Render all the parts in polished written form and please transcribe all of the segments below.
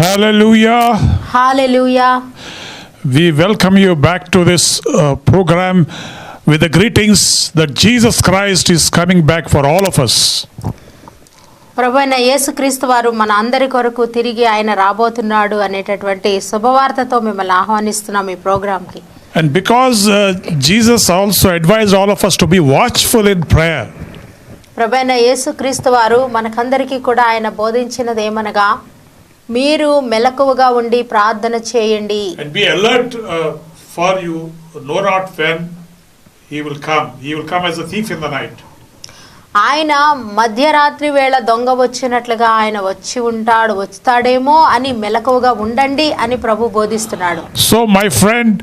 Hallelujah. Hallelujah. We welcome you back to this program with the greetings that Jesus Christ is coming back for all of us. ప్రభువైన యేసుక్రీస్తు వారు మన అందరి కొరకు తిరిగి ఆయన రాబోతున్నాడు అనేటటువంటి శుభవార్తతో మిమ్మల్ని ఆహ్వానిస్తున్నాం ఈ ప్రోగ్రాంకి. And because Jesus also advised all of us to be watchful in prayer. ప్రభువైన యేసుక్రీస్తు వారు మనకందరికీ కూడా ఆయన బోధించినది ఏమనగా మీరు మెలకువగా ఉండి ప్రార్థన చేయండి. And be alert for you know not when he will come. He will come as a thief in the night. ఆయన మధ్యరాత్రి వేళ దొంగ వచ్చినట్లుగా ఆయన వస్తాడేమో అని మెలకువగా ఉండండి అని ప్రభు బోధిస్తున్నాడు. So my friend,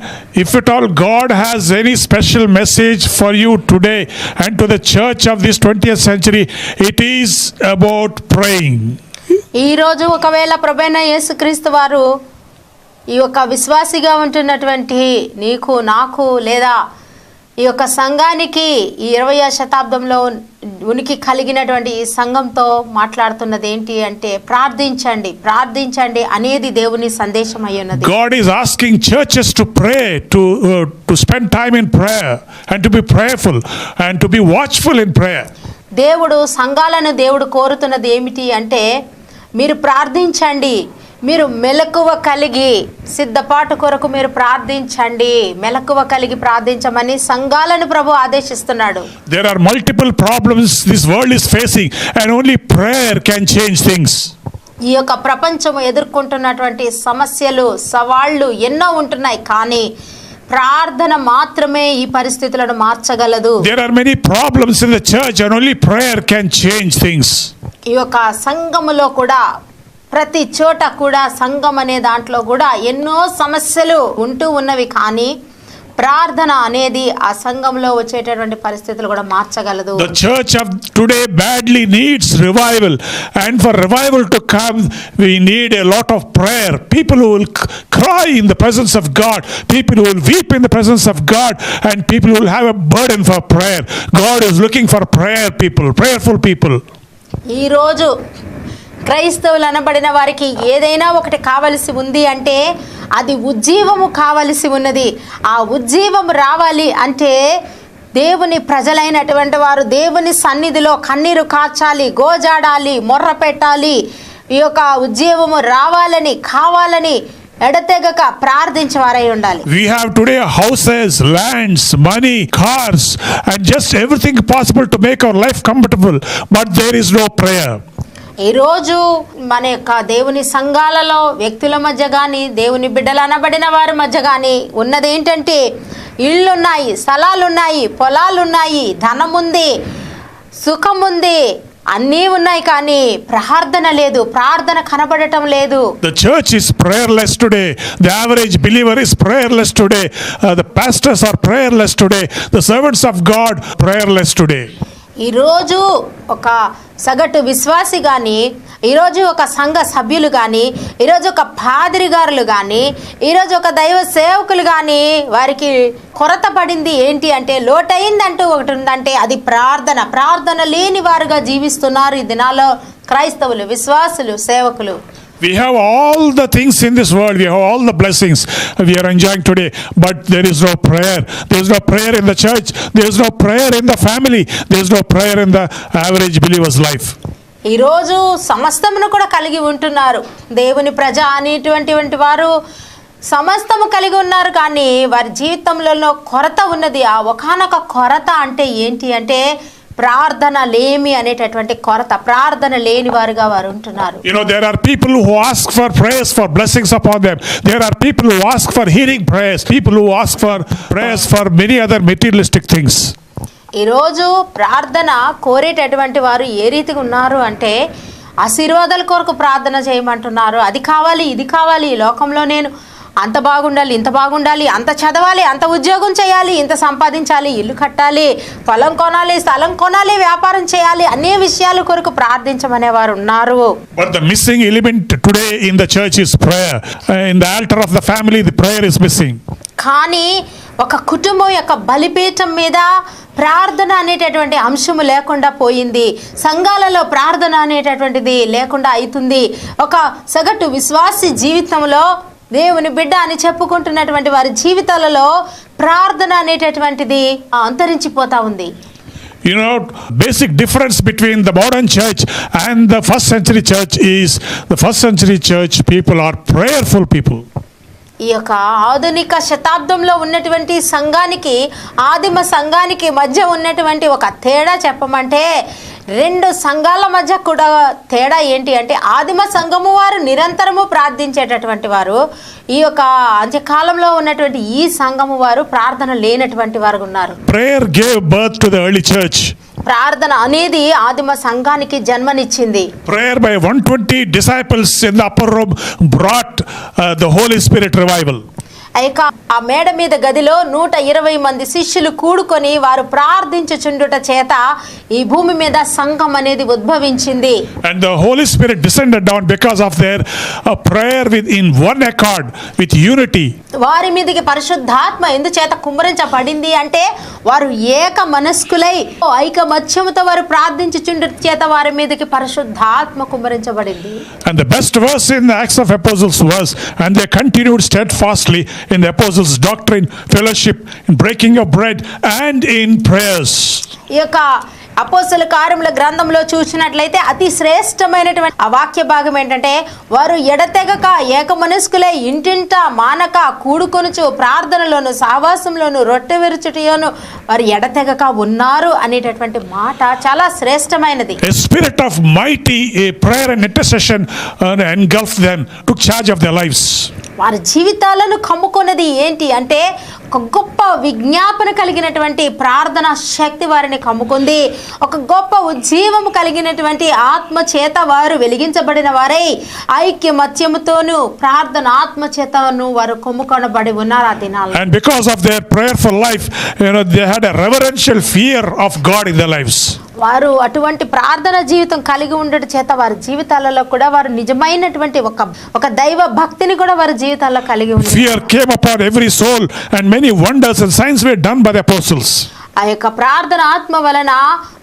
if at all God has any special message for you today and to the church of this 20th century, it is about praying. ఈ రోజు ఒకవేళ ప్రభువైన యేసుక్రీస్తు వారు ఈ యొక్క విశ్వాసిగా ఉంటున్నటువంటి నీకు నాకు లేదా ఈ యొక్క సంఘానికి ఈ 20వ శతాబ్దంలో ఉనికి కలిగినటువంటి ఈ సంఘంతో మాట్లాడుతున్నది ఏంటి అంటే ప్రార్థించండి అనేది దేవుని సందేశం అయి ఉన్నది. God is asking churches to pray, to spend time in prayer and to be prayerful and to be watchful in prayer. దేవుడు కోరుతున్నది ఏమిటి అంటే మీరు ప్రార్థించండి, మీరు మెలకువ కలిగి సిద్ధపాటు కొరకు మీరు ప్రార్థించండి, మెలకువ కలిగి ప్రార్థించమని సంఘాలను ప్రభు ఆదేశిస్తున్నాడు. There are multiple problems this world is facing and only prayer can change things. ఈ యొక్క ప్రపంచం ఎదుర్కొంటున్నటువంటి సమస్యలు సవాళ్లు ఎన్నో ఉంటున్నాయి, కానీ ప్రార్థన మాత్రమే ఈ పరిస్థితులను మార్చగలదు. There are many problems in the church and only prayer can change things. ఈ యొక్క సంఘములో కూడా ప్రతి చోట కూడా సంఘం అనే దాంట్లో కూడా ఎన్నో సమస్యలు ఉంటూ ఉన్నవి, కానీ ప్రార్థన అనేది ఆ సంఘంలో వచ్చేటటువంటి పరిస్థితులు కూడా మార్చగలదు. The church of today badly needs revival, and for revival to come we need a lot of prayer. People who will cry in the presence of God, people who will weep in the presence of God, and people who will have a burden for prayer. God is looking for prayerful people. ఈ రోజు క్రైస్తవులు అనబడిన వారికి ఏదైనా ఒకటి కావలసి ఉంది అంటే అది ఉజ్జీవము కావలసి ఉన్నది. ఆ ఉజ్జీవం రావాలి అంటే దేవుని ప్రజలైనటువంటి వారు దేవుని సన్నిధిలో కన్నీరు కార్చాలి, గోజాడాలి, మొర్ర పెట్టాలి. ఈ యొక్క ఉజ్జీవము రావాలని కావాలని ఎడతెగక ప్రార్థించేవారై ఉండాలి. We have today houses, lands, money, cars and just everything possible to make our life comfortable, but there is no prayer. ఈరోజు మన యొక్క దేవుని సంఘాలలో వ్యక్తుల మధ్య కానీ దేవుని బిడ్డలు అనబడిన వారి మధ్య కానీ ఉన్నది ఏంటంటే ఇళ్ళున్నాయి, స్థలాలున్నాయి, పొలాలున్నాయి, ధనం ఉంది, సుఖం ఉంది, అన్నీ ఉన్నాయి, కానీ ప్రార్థన లేదు, ప్రార్థన కనబడటం లేదు. The church is prayerless today. The average believer is prayerless today. The pastors are prayerless today. The servants of God prayerless today. ఈరోజు ఒక సగటు విశ్వాసి కానీ, ఈరోజు ఒక సంఘ సభ్యులు కానీ, ఈరోజు ఒక పాదిరి గారులు కానీ, ఈరోజు ఒక దైవ సేవకులు కానీ వారికి కొరత పడింది ఏంటి అంటే లోటైందంటూ ఒకటి ఉందంటే అది ప్రార్థన లేని వారుగా జీవిస్తున్నారు ఈ దినాల్లో క్రైస్తవులు, విశ్వాసులు, సేవకులు. We have all the things in this world. We have all the blessings we are enjoying today. But there is no prayer. There is no prayer in the church. There is no prayer in the family. There is no prayer in the average believer's life. ఈరోజు సమస్తమును కూడా కలిగి ఉంటున్నారు. దేవుని ప్రజ అనేటువంటి వారు సమస్తము కలిగి ఉన్నారు, కానీ వారి జీవితంలో కొరత ఉన్నది. ఆ ఒకానొక కొరత అంటే ఏంటి అంటే ప్రార్థన లేమి అనేటటువంటి కొరత, ప్రార్థన లేని వారుగా వారు ఉంటున్నారు. You know, there are people who ask for prayers for blessings upon them. There are people who ask for healing prayers. People who ask for prayers for many other materialistic things. ఈరోజు ప్రార్థన కోరేటటువంటి వారు ఏ రీతిగా ఉన్నారు అంటే ఆశీర్వాదాల కొరకు ప్రార్థన చేయమంటున్నారు. అది కావాలి, ఇది కావాలి, ఈ లోకంలో నేను అంత బాగుండాలి, ఇంత బాగుండాలి, అంత చదవాలి, అంత ఉద్యోగం చేయాలి, ఇంత సంపాదించాలి, ఇల్లు కట్టాలి, పొలం కొనాలి, స్థలం కొనాలి, వ్యాపారం చేయాలి, అనే విషయాల కొరకు ప్రార్థించమనే వారు ఉన్నారు. But the missing element today in the church is prayer. In the altar of the family, the prayer is missing. కానీ ఒక కుటుంబం యొక్క బలిపీఠం మీద ప్రార్థన అనేటటువంటి అంశము లేకుండా పోయింది. సంఘాలలో ప్రార్థన అనేటటువంటిది లేకుండా అవుతుంది. ఒక సగటు విశ్వాసి జీవితంలో దేవుని బిడ్డ అని చెప్పుకుంటున్నటువంటి వారి జీవితాలలో ప్రార్థన అనేటటువంటిది అంతరించిపోతా ఉంది. You know, basic difference between the modern church and the first century church is the first century church people are prayerful people. ఈ యొక్క ఆధునిక శతాబ్దంలో ఉన్నటువంటి సంఘానికి ఆదిమ సంఘానికి మధ్య ఉన్నటువంటి ఒక తేడా చెప్పమంటే, రెండు సంఘాల మధ్య కూడా తేడా ఏంటి అంటే, ఆదిమ సంఘము వారు నిరంతరము ప్రార్థించేటటువంటి వారు, ఈ యొక్క అంత్యకాలంలో ఉన్నటువంటి ఈ సంఘము వారు ప్రార్థన లేనటువంటి వారు ఉన్నారు. Prayer gave birth to the early church. ప్రార్థన అనేది ఆదిమ సంఘానికి జన్మనిచ్చింది. Prayer by 120 disciples in the upper room brought the Holy Spirit revival. ఆ మేడ మీద గదిలో 120 మంది శిష్యులు కూడుకొని వారు ప్రార్థించుచుండుట చేత ఈ భూమి మీద సంఘం అనేది ఉద్భవించింది. And the Holy Spirit descended down because of their prayer in one accord with unity. వారి మీదకి పరిశుద్ధాత్మ ఎందుచేత కుమ్మరించబడింది అంటే, వారు ఏక మనస్కులై ఐకమత్యముతో వారు ప్రార్థించుచుండుట చేత వారి మీదకి పరిశుద్ధాత్మ కుమ్మరించబడింది. And the best verse in the Acts of Apostles was, and they continued steadfastly in the apostles' doctrine, fellowship, in breaking of bread, and in prayers. ఈ యొక్క అపోస్తల కార్యముల గ్రంథంలో చూసినట్లయితే అతి శ్రేష్టమైనటువంటి ఆ వాక్య భాగం ఏంటంటే, వారు ఎడతెగక ఏక మనస్కులై ఇంటింట మానక కూడుకొనుచు ప్రార్థనలోను సావాసంలోను రొట్టె విరుచుటయోను వారు ఎడతెగక ఉన్నారు అనేటటువంటి మాట చాలా శ్రేష్టమైనది. A spirit of mighty prayer and intercession engulfed them, took charge of their lives. వారి జీవితాలను కమ్ముకున్నది ఏంటి అంటే, ఒక గొప్ప విజ్ఞాపన కలిగినటువంటి ప్రార్థన శక్తి వారిని కమ్ముకుంది. ఒక గొప్ప ఉజ్జీవము కలిగినటువంటి ఆత్మ చేత వారు వెలిగించబడిన వారై ఐక్యమత్యముతోను ప్రార్థన ఆత్మ చేతను వారు కొమ్ముకొనబడి ఉన్నారు ఆ దినాల్లో. And because of their prayerful life, they had a reverential fear of God in their lives. వారు అటువంటి ప్రార్థన జీవితం కలిగి ఉండడం చేత వారి జీవితాలలో కూడా వారు నిజమైనటువంటి ఒక దైవ భక్తిని కూడా వారి జీవితాల్లో కలిగి ఉన్నారు. Fear came upon every soul and many wonders and signs were done by the apostles. ఆ యొక్క ప్రార్థన ఆత్మ వలన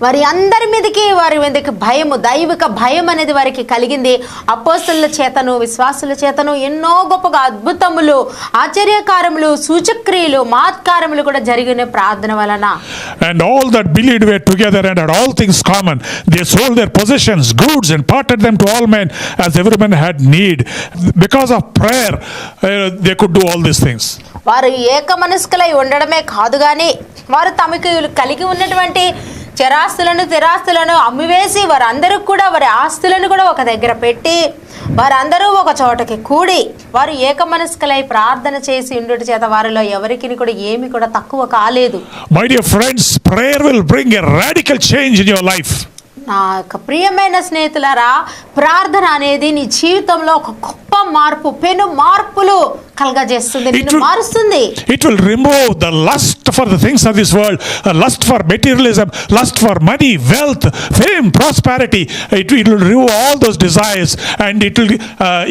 వారి అందరి మీదకి వారి మీదకి భయము, దైవిక భయం అనేది వారికి కలిగింది. అపోస్తలుల చేతను విశ్వాసుల చేతను ఎన్నో గొప్పగా అద్భుతములు, ఆశ్చర్యకారములు, సూచక్రియలు, మహత్కారములు కూడా జరిగిన ప్రార్థన వలన. And all that believed were together and had all things common. They sold their possessions, goods, and parted them to all men as every man had need. Because of prayer, they could do all these things. వారు ఏక మనస్కులై ఉండడమే కాదు కానీ వారు తమకు కలిగి ఉన్నటువంటి స్థిరాస్తులను అమ్మివేసి వారందరూ కూడా వారి ఆస్తులను కూడా ఒక దగ్గర పెట్టి వారందరూ ఒక చోటకి కూడి వారు ఏక మనస్కులై ప్రార్థన చేసి ఉండుట చేత వారిలో ఎవరికి కూడా ఏమి కూడా తక్కువ కాలేదు. My dear friends, prayer will bring a radical change in your life. నా యొక్క ప్రియమైన స్నేహితులారా, ప్రార్థన అనేది నీ జీవితంలో ఒక గొప్ప మార్పు, పెను మార్పులు కలగజేస్తుంది, నిన్ను మారుస్తుంది. It will remove the lust for the things of this world, lust for materialism, lust for money, wealth, fame, prosperity. It will remove all those desires and it will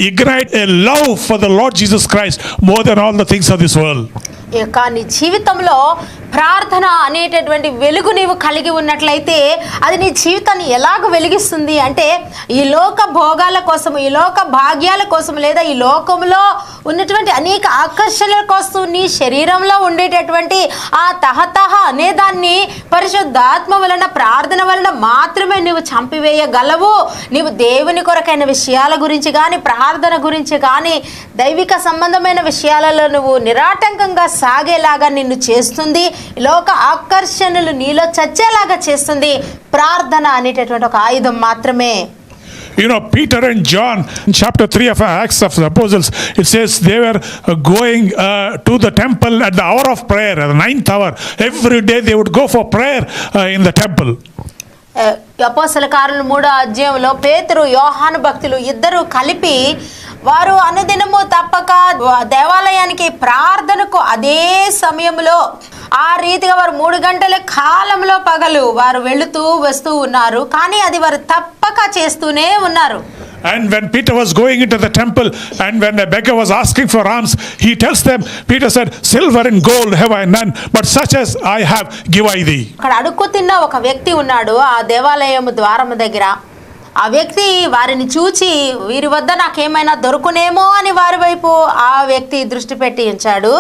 ignite a love for the Lord Jesus Christ more than all the things of this world. ఈ యొక్క నీ జీవితంలో ప్రార్థన అనేటటువంటి వెలుగు నీవు కలిగి ఉన్నట్లయితే అది నీ జీవితాన్ని ఎలాగ వెలిగిస్తుంది అంటే, ఈ లోక భోగాల కోసం, ఈ లోక భాగ్యాల కోసం, లేదా ఈ లోకంలో ఉన్నటువంటి అనేక ఆకర్షణల కోసం నీ శరీరంలో ఉండేటటువంటి ఆ తహతహ అనే దాన్ని పరిశుద్ధాత్మ వలన, ప్రార్థన వలన మాత్రమే నువ్వు చంపివేయగలవు. నీవు దేవుని కొరకైన విషయాల గురించి కానీ, ప్రార్థన గురించి కానీ, దైవిక సంబంధమైన విషయాలలో నువ్వు నిరాటంకంగా సాగేలాగా నిన్ను చేస్తుంది. లోక ఆకర్షణలు నీలో చచ్చేలాగా చేస్తుంది ప్రార్థన అనేటటువంటి ఒక ఆయుధం మాత్రమే. You know, Peter and John, in chapter 3 of Acts of the Apostles, it says they were going to the temple at the hour of prayer, at the 9th hour. Every day they would go for prayer in the temple. అపోస్తల కార్యాలు 3వ అధ్యాయంలో పేతురు, యోహాను భక్తులు ఇద్దరు కలిపి వారు అనుదినము తప్పక దేవాలయానికి ప్రార్థనకు అదే సమయంలో ఆ రీతిగా వారు 3 గంటల కాలంలో పగలు వారు వెళుతూ వస్తూ ఉన్నారు. కానీ అది వారు తప్పక చేస్తూనే ఉన్నారు. And when Peter was going into the temple, and when a beggar was asking for alms, he tells them, Peter said, silver and gold have I none, but such as I have give I thee. అక్కడ అడుక్కు తిన్న ఒక వ్యక్తి ఉన్నాడు ఆ దేవాలయం ద్వారము దగ్గర. ఆ వ్యక్తి వారిని చూచి వీరి వద్ద నాకేమైనా దొరుకునేమో అని వారి వైపు ఆ వ్యక్తి దృష్టి పెట్టి ఉంచాడు.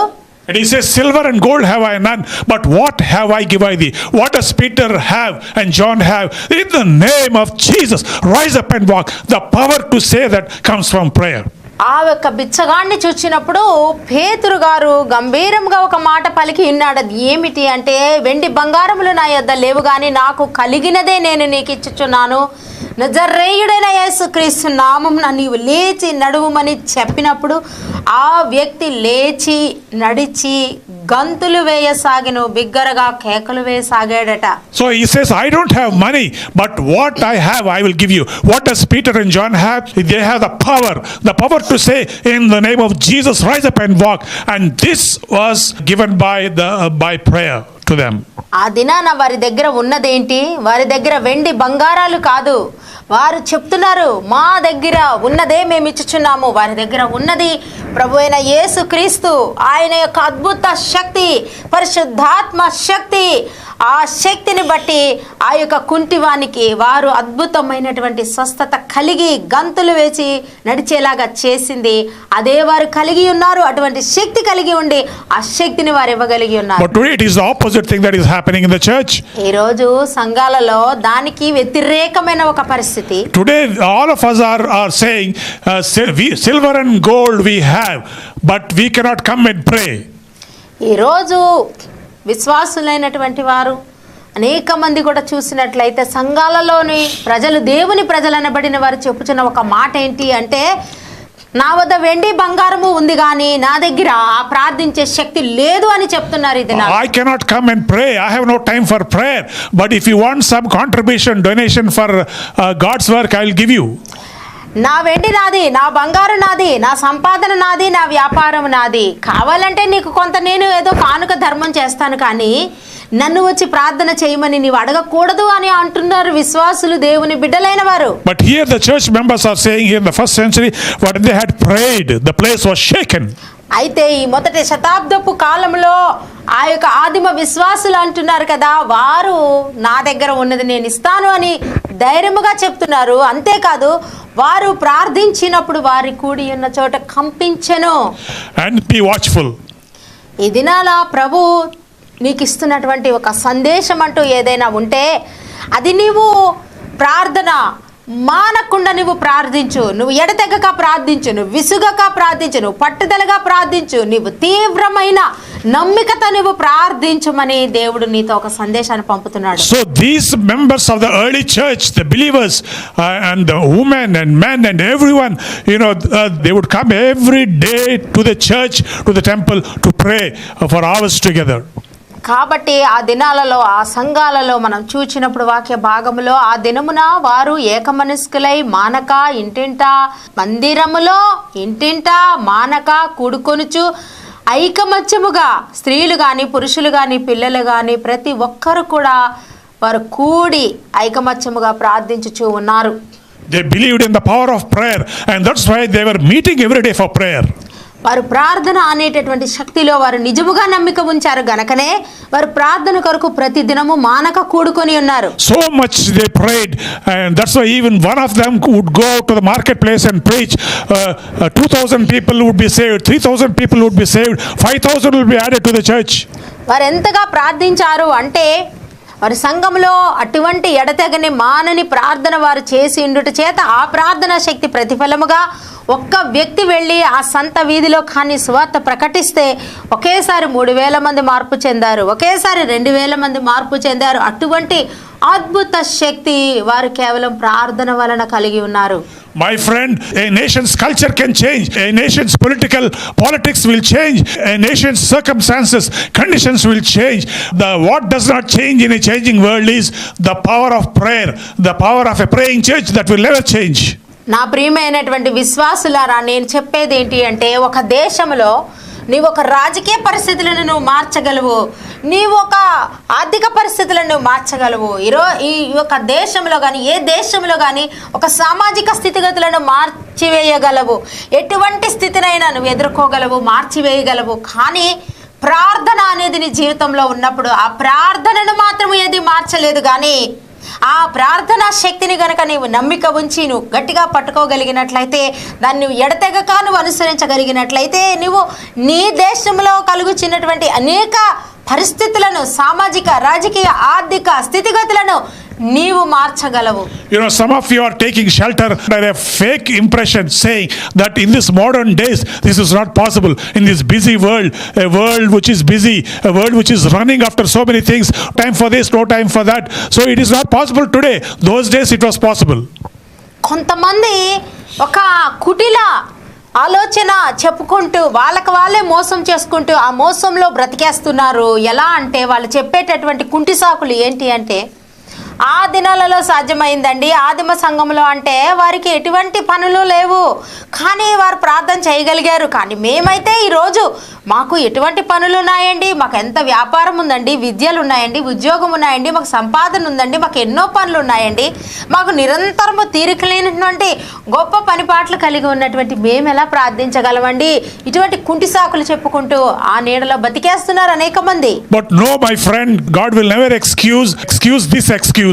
And he says, silver and gold have I none, but what have I give I thee? What does Peter have and John have? In the name of Jesus, rise up and walk. The power to say that comes from prayer. ఆ యొక్క బిచ్చగాన్ని చూచినప్పుడు పేతురు గారు గంభీరంగా ఒక మాట పలికి ఉన్నాడు. అది ఏమిటి అంటే, వెండి బంగారములు నా యొద్ద లేవు గాని నాకు కలిగినదే నేను నీకు ఇచ్చుచున్నాను. నజరేయుడైన యేసుక్రీస్తు నామమున నీవు లేచి నడువుమని చెప్పినప్పుడు ఆ వ్యక్తి లేచి నడిచి గంతులు వేయసాగిను, బిగ్గరగా కేకలు వేయసాగాడట. So he says, I don't have money, but what I have I will give you. What does Peter and John have? They have the power to say, in the name of Jesus, rise up and walk. And this was given by prayer to them. ఆ దినాన వారి దగ్గర ఉన్నదేంటి? వారి దగ్గర వెండి బంగారాలు కాదు. వారు చెప్తున్నారు, మా దగ్గర ఉన్నదే మేము ఇచ్చుచున్నాము. వారి దగ్గర ఉన్నది ప్రభు అయిన యేసుక్రీస్తు, ఆయన యొక్క అద్భుత శక్తి, పరిశుద్ధాత్మ శక్తి. ఆ శక్తిని బట్టి ఆ యొక్క కుంటివానికి వారు అద్భుతమైనటువంటి స్వస్థత కలిగి గంతులు వేసి నడిచేలాగా చేసింది. అదే వారు కలిగి ఉన్నారు. అటువంటి శక్తి కలిగి ఉండి ఆ శక్తిని వారు ఇవ్వగలిగి ఉన్నారు. But today it is the opposite thing that is happening in the church. ఈ రోజు సంఘాలలో దానికి వ్యతిరేకమైన ఒక పరిస్థితి. Today all of us are saying, silver and gold we have, but we cannot come and pray. ఈ రోజు విశ్వాసులైనటువంటి వారు అనేక మంది కూడా చూసినట్లయితే సంఘాలలోని ప్రజలు, దేవుని ప్రజలు అనబడిన వారు చెప్పుచున్న ఒక మాట ఏంటి అంటే, నా వద్ద వెండి బంగారము ఉంది కానీ నా దగ్గర ప్రార్థించే శక్తి లేదు అని చెప్తున్నారు. ఇది I cannot come and pray. I have no time for prayer. But if you want some contribution, donation for God's work, I will give you. నా వెండి నాది, నా బంగారు నాది, నా సంపాదన నాది, నా వ్యాపారం నాది. కావాలంటే నీకు కొంత నేను ఏదో కానుక ధర్మం చేస్తాను, కానీ నన్ను వచ్చి ప్రార్థన చేయమని నీవు అడగకూడదు అని అంటున్నారు విశ్వాసులు, దేవుని బిడ్డలైన వారు. But here the church members are saying, here in the first century, when they had prayed, the place was shaken. అయితే ఈ మొదటి శతాబ్దపు కాలంలో ఆ యొక్క ఆదిమ విశ్వాసులు అంటున్నారు కదా, వారు నా దగ్గర ఉన్నది నేను ఇస్తాను అని ధైర్యముగా చెప్తున్నారు. అంతేకాదు వారు ప్రార్థించినప్పుడు వారి కూడి ఉన్న చోట కంపించెను. And be watchful. ఈ దినాల ప్రభు నీకు ఇస్తున్నటువంటి ఒక సందేశం అంటూ ఏదైనా ఉంటే అది నీవు ప్రార్థన మానకుండా నువ్వు ప్రార్థించు, నువ్వు ఎడతెగక ప్రార్థించు, నువ్వు విసుగక ప్రార్థించు, నువ్వు పట్టుదలగా ప్రార్థించు, నీవు తీవ్రమైన నమ్మికతో నువ్వు ప్రార్థించమని దేవుడు నీతో ఒక సందేశాన్ని పంపుతున్నాడు. So these members of the early church, the believers and the women and men and everyone, they would come every day to the church, to the temple to pray for hours together. కాబట్టి ఆ దినాలలో ఆ సంఘాలలో మనం చూచినప్పుడు వాక్య భాగములో ఆ దినమున వారు ఏకమనస్కులై మానక ఇంటింట మందిరములో ఇంటింట మానక కూడుకొనుచు ఐకమత్యముగా స్త్రీలు కానీ పురుషులు కానీ పిల్లలు కానీ ప్రతి ఒక్కరు కూడా వారు కూడి ఐకమత్యముగా ప్రార్థించుచూ ఉన్నారు. They believed in the power of prayer, and that's why they were meeting every day for prayer. వారు ప్రార్థన అనేటటువంటి శక్తిలో వారు నిజముగా నమ్మిక ఉంచారు గనకనే వారు ప్రార్థన కొరకు ప్రతి దినము మానక కూడుకొని ఉన్నారు. So much they prayed, and that's why even one of them would go to the marketplace and preach. 2,000 people would be saved, 3,000 people would be saved, 5,000 will be added to the church. వారు ఎంతగా ప్రార్థించారు అంటే వారి సంఘంలో అటువంటి ఎడతెగని మానని ప్రార్థన వారు చేసి ఉండుట చేత ఆ ప్రార్థన శక్తి ప్రతిఫలముగా ఒక్క వ్యక్తి వెళ్ళి ఆ సంత వీధిలో కానీ సువార్త ప్రకటిస్తే ఒకేసారి 3,000 మంది మార్పు చెందారు, ఒకేసారి 2,000 మంది మార్పు చెందారు. అటువంటి అద్భుత శక్తి వారు కేవలం ప్రార్థన వలన కలిగి ఉన్నారు. My friend, a nation's culture can change, a nation's politics will change, a nation's circumstances, conditions will change. What does not change in a changing world is the power of prayer, the power of a praying church that will never change. నా ప్రియమైనటువంటి విశ్వాసులారా, నేను చెప్పేది ఏంటి అంటే ఒక దేశంలో నీవు ఒక రాజకీయ పరిస్థితులను నువ్వు మార్చగలవు, నీవు ఒక ఆర్థిక పరిస్థితులను నువ్వు మార్చగలవు. ఈ యొక్క దేశంలో కానీ ఏ దేశంలో కానీ ఒక సామాజిక స్థితిగతులను మార్చివేయగలవు. ఎటువంటి స్థితినైనా నువ్వు ఎదుర్కోగలవు, మార్చివేయగలవు. కానీ ప్రార్థన అనేది నీ జీవితంలో ఉన్నప్పుడు ఆ ప్రార్థనను మాత్రం ఏది మార్చలేదు. కానీ ఆ ప్రార్థనా శక్తిని గనక నీవు నమ్మిక ఉంచి నువ్వు గట్టిగా పట్టుకోగలిగినట్లయితే, దాన్ని నువ్వు ఎడతెగక నువ్వు అనుసరించగలిగినట్లయితే, నువ్వు నీ దేశంలో కలుగుచున్నటువంటి అనేక పరిస్థితులను, సామాజిక రాజకీయ ఆర్థిక స్థితిగతులను నీవు మార్చగలవు. Some of you are taking shelter under a fake impression saying that in this modern days this is not possible. In this busy world, a world which is busy, a world which is running after so many things, time for this, no time for that. So it is not possible today. Those days it was possible. కొంతమంది ఒక కుటిల ఆలోచన చెప్పుకుంటూ వాళ్ళకి వాళ్ళే మోసం చేసుకుంటూ ఆ మోసంలో బ్రతికేస్తున్నారు. ఎలా అంటే వాళ్ళు చెప్పేటటువంటి కుంటి సాకులు ఏంటి అంటే, ఆ దినాలలో సాధ్యమైందండి. ఆదిమ సంఘంలో అంటే వారికి ఎటువంటి పనులు లేవు, కానీ వారు ప్రార్థన చేయగలిగారు. కానీ మేమైతే ఈరోజు మాకు ఎటువంటి పనులు ఉన్నాయండి, మాకు ఎంత వ్యాపారం ఉందండి, విద్యలు ఉన్నాయండి, ఉద్యోగం ఉన్నాయండి, మాకు సంపాదన ఉందండి, మాకు ఎన్నో పనులు ఉన్నాయండి, మాకు నిరంతరము తీరిక లేనటువంటి గొప్ప పనిపాట్లు కలిగి ఉన్నటువంటి మేము ఎలా ప్రార్థించగలమండి? ఇటువంటి కుంటి సాకులు చెప్పుకుంటూ ఆ నీడలో బతికేస్తున్నారు అనేక మంది. But no, my friend, God will never excuse this excuse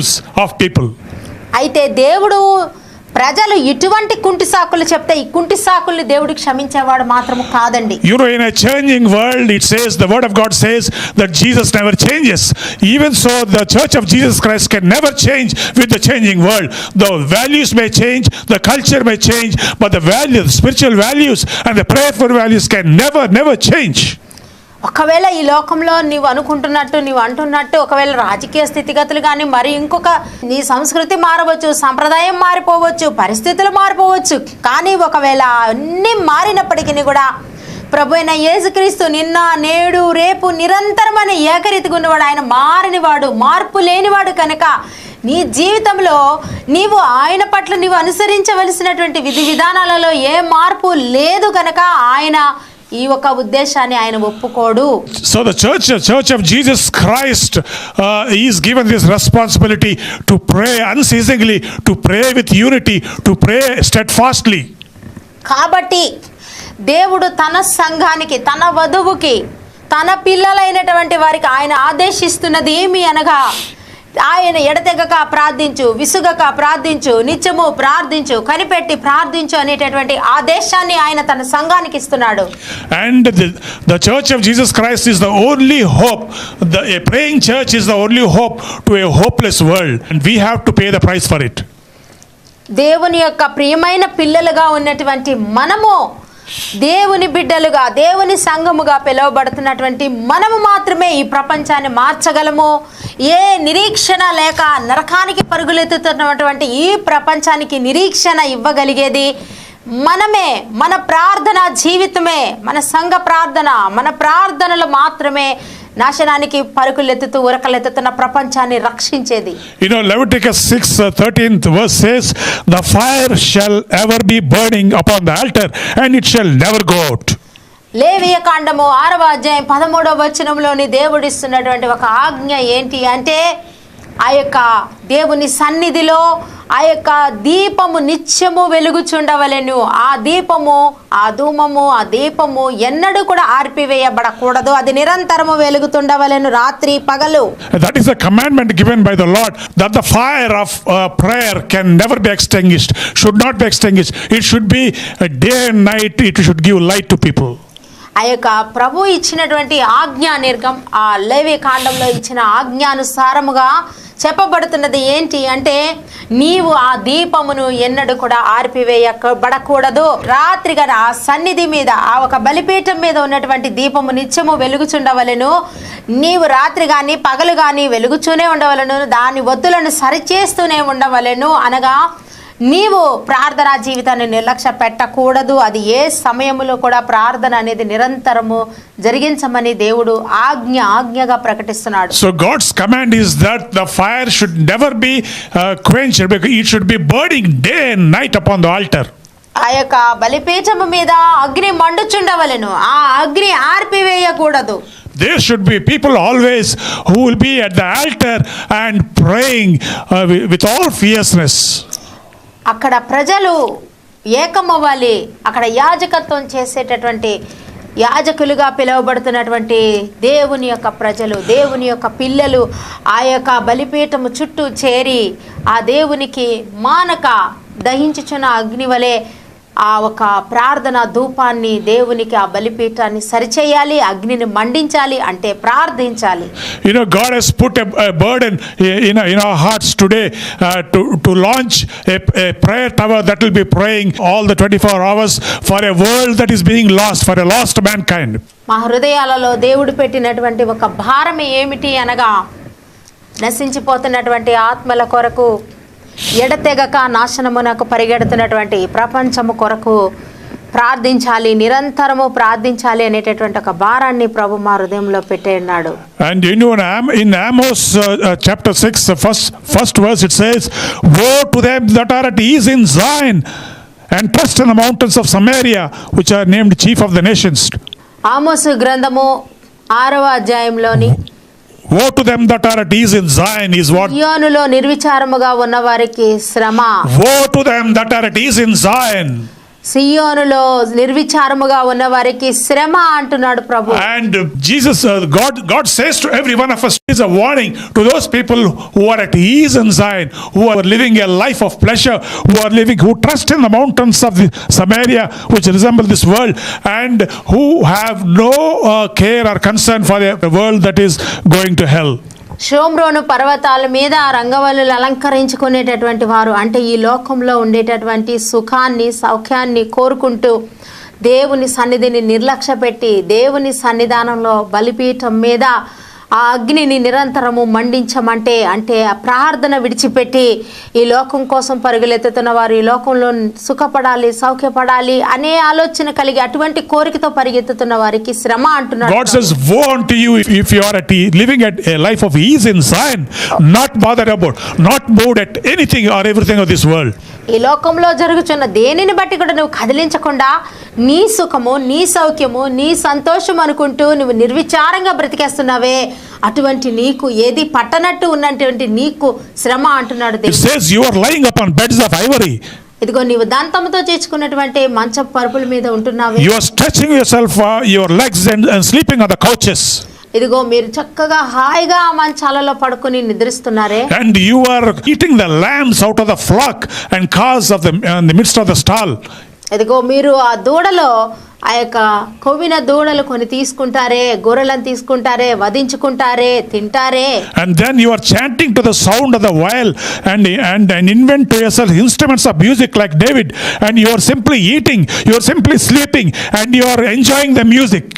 of people. అయితే దేవుడు ప్రజలు ఇటువంటి కుంటి సాకులు చెప్తే ఈ కుంటి సాకుల్ని దేవుడు క్షమించేవాడు మాత్రము కాదండి. In a changing world, it says, the word of God says that Jesus never changes. Even so, the church of Jesus Christ can never change with the changing world. The values may change, the culture may change, but the spiritual values and the prayerful values can never change. ఒకవేళ ఈ లోకంలో నీవు అంటున్నట్టు ఒకవేళ రాజకీయ స్థితిగతులు కానీ మరి ఇంకొక నీ సంస్కృతి మారవచ్చు, సంప్రదాయం మారిపోవచ్చు, పరిస్థితులు మారిపోవచ్చు. కానీ ఒకవేళ అన్నీ మారినప్పటికీ కూడా ప్రభు అయిన యేసుక్రీస్తు నిన్న నేడు రేపు నిరంతరమైన ఏకరీతిగా ఉన్నవాడు. ఆయన మారనివాడు, మార్పు లేనివాడు. కనుక నీ జీవితంలో నీవు ఆయన పట్ల నీవు అనుసరించవలసినటువంటి విధి విధానాలలో ఏ మార్పు లేదు. కనుక ఆయన ఈ ఒక ఉద్దేశాన్ని ఆయన ఒప్పుకోడు. So the church of Jesus Christ is given this responsibility to pray unceasingly, to pray with unity, to pray steadfastly. కాబట్టి దేవుడు తన సంఘానికి, తన వధువుకి, తన పిల్లలైనటువంటి వారికి ఆయన ఆదేశిస్తున్నది ఏమి అనగా, ఆయన ఎడతెగక ప్రార్థించు, విసుగక ప్రార్థించు, నిత్యము ప్రార్థించు, కనిపెట్టి ప్రార్థించు అనేటటువంటి ఆదేశాన్ని ఆయన తన సంఘానికి ఇస్తున్నాడు. And the church of Jesus Christ is the only hope. A praying church is the only hope to a hopeless world, and we have to pay the price for it. దేవుని యొక్క ప్రియమైన పిల్లలుగా ఉన్నటువంటి మనము, దేవుని బిడ్డలుగా, దేవుని సంఘముగా పిలువబడుతున్నటువంటి మనము మాత్రమే ఈ ప్రపంచాన్ని మార్చగలము. ఏ నిరీక్షణ లేక నరకానికి పరుగులెత్తుతున్నటువంటి ఈ ప్రపంచానికి నిరీక్షణ ఇవ్వగలిగేది మనమే. మన ప్రార్థన జీవితమే, మన సంఘ ప్రార్థన, మన ప్రార్థనలు మాత్రమే నాశనానికి పరుగులెత్తుతూ ఉరకలెత్తుతున్న ప్రపంచాన్ని రక్షించేది. Leviticus 6:13 verse says, the fire shall ever be burning upon the altar and it shall never go out. లేవియ కాండము 6వ అధ్యాయం 13వ వచనంలోని దేవుడిస్తున్నటువంటి ఒక ఆజ్ఞ ఏంటి అంటే, ఆ యొక్క దేవుని సన్నిధిలో ఆ యొక్క దీపము నిత్యము వెలుగుచుండవలెను. ఆ దీపము, ఆ ధూమము, ఆ దీపము ఎన్నడూ కూడా ఆర్పివేయబడకూడదు. అది నిరంతరము వెలుగుతుండవలెను, రాత్రి పగలు. That is a commandment given by the Lord, that the fire of prayer can never be extinguished, should not be extinguished. It should be day and night, it should give light to people. ఆ యొక్క ప్రభు ఇచ్చినటువంటి ఆజ్ఞా నిర్గం, ఆ లేవి కాండంలో ఇచ్చిన ఆజ్ఞానుసారముగా చెప్పబడుతున్నది ఏంటి అంటే, నీవు ఆ దీపమును ఎన్నడూ కూడా ఆర్పివేయబడకూడదు. రాత్రి గాని ఆ సన్నిధి మీద, ఆ ఒక బలిపీఠం మీద ఉన్నటువంటి దీపము నిత్యము వెలుగుచుండవలెను. నీవు రాత్రి కానీ పగలు కానీ వెలుగుచూనే ఉండవలెను, దాని ఒత్తులను సరిచేస్తూనే ఉండవలెను. అనగా నీవు ప్రార్థనా జీవితాన్ని నిర్లక్ష్య పెట్టకూడదు. అది ఏ సమయంలో కూడా ప్రార్థన అనేది నిరంతరము జరిగించమని దేవుడు ఆజ్ఞగా ప్రకటిస్తున్నాడు. So God's command is that the fire should never be quenched, because it should be burning day and night upon the altar. ఆ యొక్క బలిపీఠము మీద అగ్ని మండుచుండవలెను, ఆ అగ్ని ఆర్పివేయకూడదు. There should be people always who will be at the altar and praying with all fierceness. అక్కడ ప్రజలు ఏకమవ్వాలి. అక్కడ యాజకత్వం చేసేటటువంటి యాజకులుగా పిలువబడుతున్నటువంటి దేవుని యొక్క ప్రజలు, దేవుని యొక్క పిల్లలు ఆ యొక్క బలిపీఠము చుట్టూ చేరి ఆ దేవునికి మానక దహించుచున్న అగ్ని వలె ఆ ఒక ప్రార్థన ధూపాన్ని దేవునికి ఆ బలిపీఠాన్ని సరిచేయాలి, అగ్నిని మండించాలి, అంటే ప్రార్థించాలి. You know, God has put a burden in our hearts today to launch a prayer tower that will be praying all the 24 hours for a world that is being lost, for a lost mankind. మా హృదయాలలో దేవుడు పెట్టినటువంటి ఒక భారం ఏమిటి అనగా, నశించిపోతున్నటువంటి ఆత్మల కొరకు, ఎడతెగక నాశనమునకు పరిగెడుతున్నటువంటి ప్రపంచము కొరకు ప్రార్థించాలి, నిరంతరము ప్రార్థించాలి అనేటటువంటి ఒక భారాన్ని ప్రభు మా హృదయంలో పెట్టేన్నాడు. And you know, in Amos chapter 6, the first verse, it says, "Woe to them that are at ease in Zion and trust in the mountains of Samaria, which are named chief of the nations." ఆమోసు గ్రంథము 6వ అధ్యాయంలోని Woe to them that are at ease in Zion is what? సియోనులో నిర్విచారముగా ఉన్న వారికి శ్రమ. Woe to them that are at ease in Zion. సియోనులో నిర్విచారముగా ఉన్న వారికి శ్రమ అంటున్నాడు ప్రభు. And Jesus, God says to every one of us, is a warning to those people who are at ease in Zion, who are living a life of pleasure, who trust in the mountains of Samaria, which resemble this world, and who have no care or concern for the world that is going to hell. షోమ్రోను పర్వతాల మీద రంగవల్లులు అలంకరించుకునేటటువంటి వారు, అంటే ఈ లోకంలో ఉండేటటువంటి సుఖాన్ని సౌఖ్యాన్ని కోరుకుంటూ దేవుని సన్నిధిని నిర్లక్ష్య పెట్టి దేవుని సన్నిధానంలో బలిపీఠం మీద ఆ అగ్నిని నిరంతరము మండించమంటే, అంటే ఆ ప్రార్థన విడిచిపెట్టి ఈ లోకం కోసం పరుగులెత్తుతున్న వారు, ఈ లోకంలో సుఖపడాలి, సౌఖ్యపడాలి అనే ఆలోచన కలిగి అటువంటి కోరికతో పరిగెత్తుతున్న వారికి శ్రమ అంటున్నారు. God says, woe unto you if you are living at a life of ease in Zion, not bothered about, not moved at anything or everything of this world. ఈ లోకంలో జరుగుతున్న దేనిని బట్టి కూడా నువ్వు కదిలించకుండా నీ సుఖము, నీ సౌఖ్యము, నీ సంతోషం అనుకుంటూ నువ్వు నిర్విచారంగా బ్రతికేస్తున్నావే, అటువంటి నీకు ఏది పట్టనట్టు ఉన్నటువంటి నీకు శ్రమ అంటున్నాడు It says you are lying upon beds of ivory. ఇదిగో నీవు దంతంతో చేర్చుకున్నటువంటి మంచపు పరుపుల మీద ఉంటున్నావే. You are stretching yourself, your legs and sleeping on the couches. ఇదిగో మీరు చక్కగా హాయిగా ఆ మంచాలలో పడుకుని నిద్రిస్తున్నారే. And you are eating the lambs out of the flock and calves in the midst of the stall. ఇదిగో మీరు ఆ దూడలో ఆ యొక్క కొవ్విన దూడలు కొని తీసుకుంటారే, గొర్రెలను తీసుకుంటారే, వధించుకుంటారే, తింటారే. And then you are chanting to the sound of the viol and invent to yourself instruments of music like David, and you are simply eating, you are simply sleeping, and you are enjoying the music.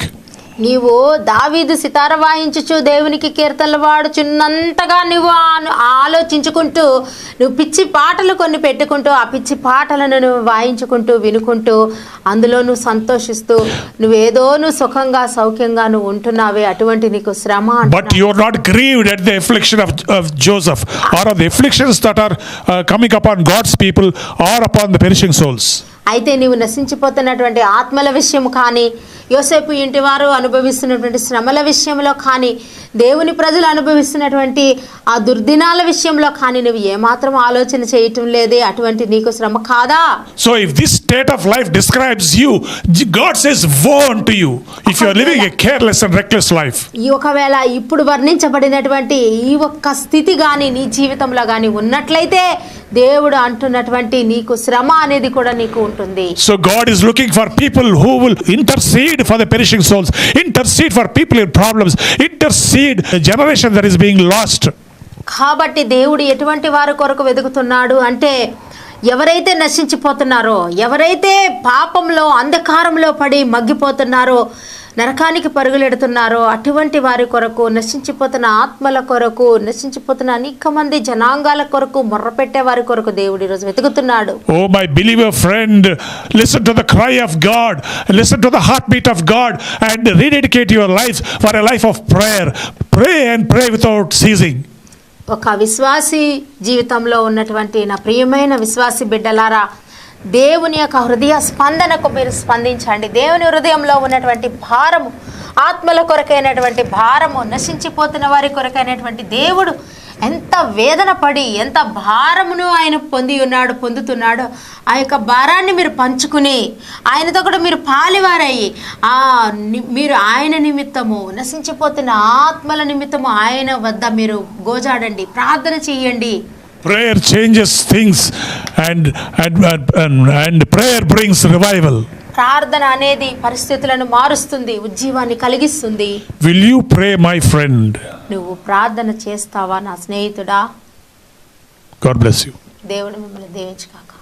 నీవు దావీదు సితార వాయించుచు దేవునికి కీర్తనలు వాడుచున్నంతగా నువ్వు ఆలోచించుకుంటూ నువ్వు పిచ్చి పాటలు కొన్ని పెట్టుకుంటూ ఆ పిచ్చి పాటలను నువ్వు వాయించుకుంటూ వినుకుంటూ అందులో నువ్వు సంతోషిస్తూ నువ్వేదో నువ్వు సుఖంగా సౌఖ్యంగా నువ్వు ఉంటున్నావే, అటువంటి నీకు శ్రమ. But you are not grieved at the affliction of Joseph or of the afflictions that are coming upon God's people or upon the perishing souls. అయితే నీవు నశించిపోతున్నటువంటి ఆత్మల విషయం కానీ, యోసేపు ఇంటి వారు అనుభవిస్తున్నటువంటి శ్రమల విషయంలో కానీ, దేవుని ప్రజలు అనుభవిస్తున్నటువంటి ఆ దుర్దినాల విషయంలో కానీ నువ్వు ఏమాత్రం ఆలోచన చేయటం లేదే, అటువంటి నీకు శ్రమ కాదా? So if this state of life describes you, God says woe unto you if you are living a careless and reckless life. ఈ ఒకవేళ ఇప్పుడు వర్ణించబడినటువంటి ఈ ఒక్క స్థితి కానీ నీ జీవితంలో కానీ ఉన్నట్లయితే దేవుడు అంటున్నటువంటి నీకు శ్రమ అనేది కూడా నీకు ఉంటుంది. So God is looking for people who will intercede for the perishing souls, intercede for people in problems, intercede a generation that is being lost. కాబట్టి దేవుడు ఎటువంటి వారి కొరకు వెతుకుతున్నాడు అంటే, ఎవరైతే నశించిపోతున్నారో, ఎవరైతే పాపంలో అంధకారంలో పడి మగ్గిపోతున్నారో, నరకానికి పరుగులెడుతున్నారో అటువంటి వారి కొరకు, నశించిపోతున్న ఆత్మల కొరకు, నశించిపోతున్న అనేక మంది జనాంగాల కొరకు మొర్రపెట్టే వారి కొరకు దేవుడు ఈరోజు వెతుకుతున్నాడు. Oh my believer friend, listen to the cry of God, listen to the heartbeat of God, and rededicate your life for a life of prayer. Pray and pray without ceasing. ఒక విశ్వాసి జీవితంలో ఉన్నటువంటి నా ప్రియమైన విశ్వాసి బిడ్డలారా, దేవుని యొక్క హృదయ స్పందనకు మీరు స్పందించండి. దేవుని హృదయంలో ఉన్నటువంటి భారము, ఆత్మల కొరకైనటువంటి భారము, నశించిపోతున్న వారి కొరకైనటువంటి దేవుడు ఎంత వేదన పడి ఎంత భారమును ఆయన పొందుతున్నాడో ఆ యొక్క భారాన్ని మీరు పంచుకుని ఆయనతో కూడా మీరు పాలివారయ్యి మీరు ఆయన నిమిత్తము, నశించిపోతున్న ఆత్మల నిమిత్తము ఆయన వద్ద మీరు గోజాడండి, ప్రార్థన చేయండి. Prayer changes things and prayer brings revival. ప్రార్థన అనేది పరిస్థితులను మారుస్తుంది, ఉజ్జీవాన్ని కలిగిస్తుంది. Will you pray, my friend? నువ్వు ప్రార్థన చేస్తావా నా స్నేహితుడా? God bless you. దేవుడు మిమ్మల్ని దీవించుగాక.